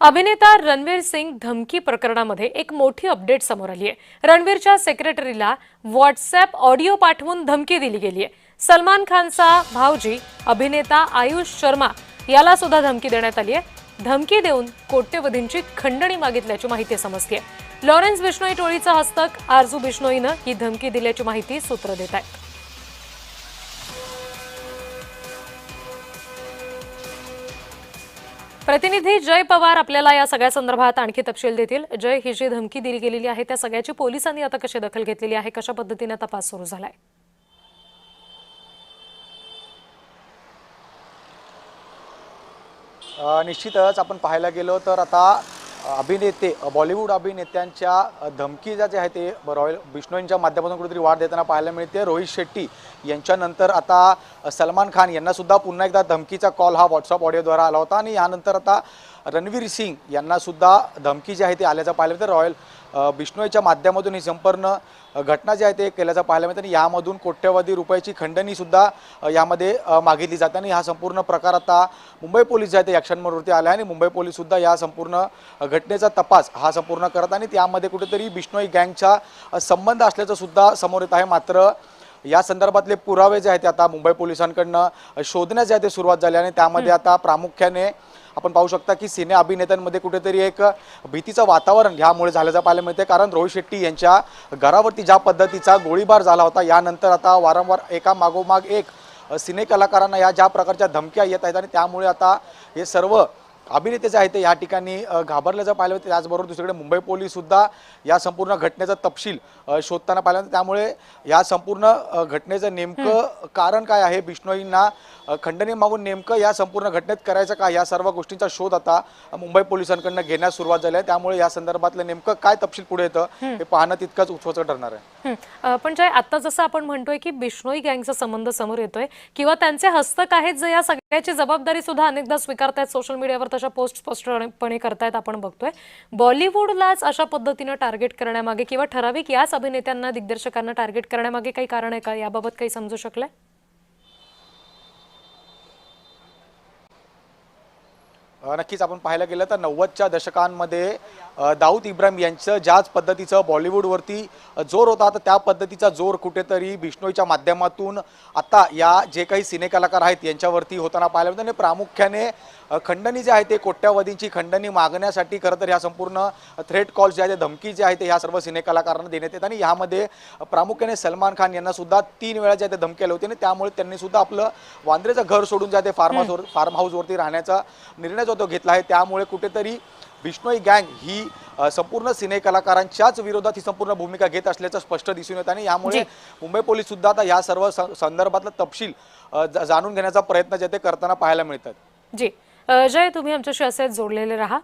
अभिनेता रणवीर सिंग धमकी प्रकरणामध्ये एक मोठी अपडेट समोर आली आहे। रणवीरच्या सेक्रेटरीला व्हॉट्सअप ऑडिओ पाठवून धमकी दिली गेली आहे। सलमान खानचा भाऊजी अभिनेता आयुष शर्मा याला सुद्धा धमकी देण्यात आली आहे। धमकी देऊन कोट्यवधींची खंडणी मागितल्याची माहिती समजते। लॉरेन्स बिश्नोई टोळीचा हस्तक आरजू बिश्नोईनं ही धमकी दिल्याची माहिती सूत्र देत आहेत। प्रतिनिधी जय पवार आपल्याला या सगळ्या संदर्भात आणखी तपशील देतील। जय, ही जी धमकी दिली गेलेली आहे त्या सगळ्याची पोलिसांनी आता कशी दखल घेतलेली आहे, कशा पद्धतीने तपास सुरू झालाय? निश्चितच आपण पाहायला गेलो तर आता बॉलिवूड अभिनेत्यांच्या धमकीचा जे आहे ते रॉयल बिश्नोईंच्या माध्यमातून कुठेतरी वाढ देताना पाहायला मिळते। रोहित शेट्टी यांच्यानंतर आता सलमान खान यांना सुद्धा पुन्हा एकदा धमकीचा कॉल हा व्हॉट्सअप ऑडिओद्वारा आला होता आणि यानंतर आता रणवीर सिंग यांना सुद्धा धमकी जी आहे ती आल्याचं पाहायला मिळतं। रॉयल बिश्नोईच्या माध्यमातून ही संपूर्ण घटना जी आहे ते केल्याचं पाहायला मिळतं आणि यामधून कोट्यवधी रुपयाची खंडणी सुद्धा यामध्ये मागितली जाते आणि हा संपूर्ण प्रकार आता मुंबई पोलीस जे आहे ते ॲक्शन मोडवरती आले आहे आणि मुंबई पोलीस सुद्धा या संपूर्ण घटनेचा तपास हा संपूर्ण करत आणि त्यामध्ये कुठेतरी बिश्नोई गँगचा संबंध असल्याचं सुद्धा समोर येत आहे। मात्र या संदर्भातले पुरावे जे आहेत ते आता मुंबई पोलिसांकडनं शोधण्यास जे आहे ते सुरुवात झाली आणि त्यामध्ये आता प्रामुख्याने आपण पाहू शकता की सिने अभिनेत्यांमध्ये कुठेतरी एक भीतीचं वातावरण ह्यामुळे झाल्याचं पाहायला मिळते। कारण रोहित शेट्टी यांच्या घरावरती ज्या पद्धतीचा गोळीबार झाला होता यानंतर आता वारंवार एका मागोमाग एक सिने कलाकारांना या ज्या प्रकारच्या धमक्या येत आहेत आणि त्यामुळे आता हे सर्व अभिनेते जे आहेत ते या ठिकाणी घाबरल्याचं पाहिलं होतं। त्याचबरोबर दुसरीकडे मुंबई पोलीस सुद्धा या संपूर्ण घटनेचा तपशील शोधताना पाहिलं होतं। त्यामुळे या संपूर्ण घटनेचं नेमकं कारण काय आहे, बिश्नोईंना खंडणी मागून नेमकं या संपूर्ण घटनेत करायचं का, या सर्व गोष्टींचा शोध आता मुंबई पोलिसांकडनं घेण्यास सुरुवात झाली आहे। त्यामुळे या संदर्भातलं नेमकं काय तपशील पुढे येतं हे पाहणं तितकंच उत्सुक ठरणार आहे। पण जय, आता जसं आपण म्हणतोय की बिश्नोई गँगचा संबंध समोर येतोय किंवा त्यांचे हस्तक आहेत जे या सगळ्याची जबाबदारी सुद्धा अनेकदा स्वीकारतायत, सोशल मीडियावर तशा पोस्ट स्पष्टपणे करतायत, आपण बघतोय। बॉलिवूडलाच अशा पद्धतीने टार्गेट करण्यामागे किंवा ठराविक याच अभिनेत्यांना, दिग्दर्शकांना टार्गेट करण्यामागे काही कारण आहे का, याबाबत काही समजू शकलंय? नक्कीच आपण पाहायला गेलं तर 90च्या दशकांमध्ये दाऊद इब्राहिम यांचं ज्याच पद्धतीचं बॉलिवूडवरती जोर होता तर त्या पद्धतीचा जोर कुठेतरी बिश्नोईच्या माध्यमातून आता या जे काही सिने कलाकार आहेत यांच्यावरती होताना पाहायला मिळतं आणि प्रामुख्याने खंडणी जे आहे ते कोट्यवधींची खंडणी मागण्यासाठी खरं तर ह्या संपूर्ण थ्रेट कॉल्स जे आहे ते धमकी जे आहे ते ह्या सर्व सिने कलाकारांना देण्यात येतात आणि यामध्ये प्रामुख्याने सलमान खान यांना सुद्धा 3 वेळा जे आहे ते धमकी आली होती आणि त्यामुळे त्यांनी सुद्धा आपलं वांद्रेचं घर सोडून जे आहे ते फार्म हाऊसवरती राहण्याचा निर्णय जो तो घेतला आहे। त्यामुळे कुठेतरी बिश्नोई गँग ही संपूर्ण सिने कलाकारांच्याच विरोधात ही संपूर्ण भूमिका घेत असल्याचं स्पष्ट दिसून येत आणि यामुळे मुंबई पोलीस सुद्धा आता या सर्व संदर्भातला तपशील जाणून घेण्याचा प्रयत्न जे ते करताना पाहायला मिळतात। जी जय, तुम्ही आमच्याशी असेच जोडलेले राहा।